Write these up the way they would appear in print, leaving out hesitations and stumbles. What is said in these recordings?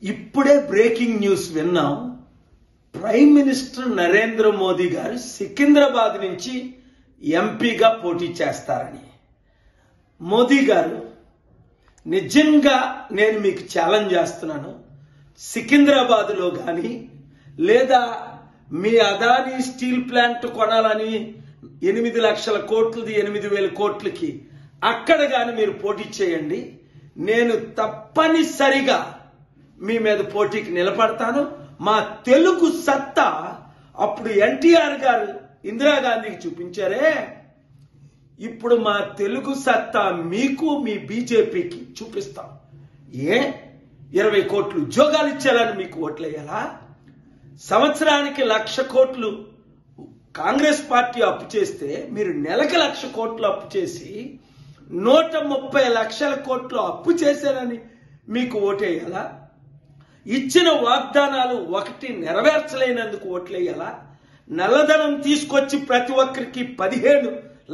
ఇప్పుడే breaking news విన్నాం. Prime minister Narendra Modi గారు సికింద్రాబాద్ నుంచి ఎంపీగా పోటీ చేస్తారని. మోదీ గారు, నిజంగా నేను మీకు ఛాలెంజ్ చేస్తున్నాను. సికింద్రాబాద్లో కానీ లేదా మీ అదానీ స్టీల్ ప్లాంట్ కొనాలని 8 లక్షల కోట్లది 8,000 కోట్లకి అక్కడ కానీ మీరు పోటీ చేయండి. నేను తప్పనిసరిగా మీ మీద పోటీకి నిలబడతాను. మా తెలుగు సత్తా అప్పుడు ఎన్టీఆర్ గారు ఇందిరాగాంధీకి చూపించారే, ఇప్పుడు మా తెలుగు సత్తా మీకు మీ బీజేపీకి చూపిస్తాం. 20 కోట్లు ఉద్యోగాలు ఇచ్చేయాలని మీకు ఓట్లేయాలా? సంవత్సరానికి 1,00,000 కోట్లు కాంగ్రెస్ పార్టీ అప్పు చేస్తే మీరు నెలకు 1,00,000 కోట్లు అప్పు చేసి 130 లక్షల కోట్లు అప్పు చేశారని మీకు ఓటేయాలా? ఇచ్చిన వాగ్దానాలు ఒకటి నెరవేర్చలేనందుకు ఓట్లేయాలా? నల్లధనం తీసుకొచ్చి ప్రతి ఒక్కరికి 15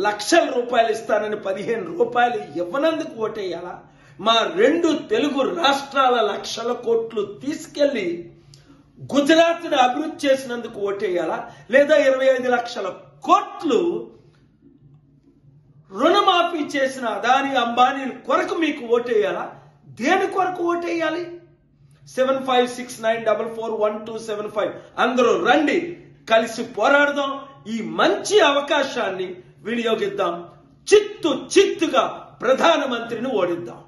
లక్షల రూపాయలు ఇస్తానని 15 రూపాయలు ఇవ్వనందుకు ఓటేయాలా? మా 2 తెలుగు రాష్ట్రాల 1,00,000 కోట్లు తీసుకెళ్లి గుజరాత్ను అభివృద్ధి చేసినందుకు ఓటేయాలా? లేదా 25 లక్షల కోట్లు రుణమాఫీ చేసిన అదానీ అంబానీ కొరకు మీకు ఓటేయాలా? దేని కొరకు ఓటేయాలి? 7569441275 అందరూ రండి, కలిసి పోరాడదాం. ఈ మంచి అవకాశాన్ని వినియోగిద్దాం. చిత్తుగా ప్రధానమంత్రిని ఓడిద్దాం.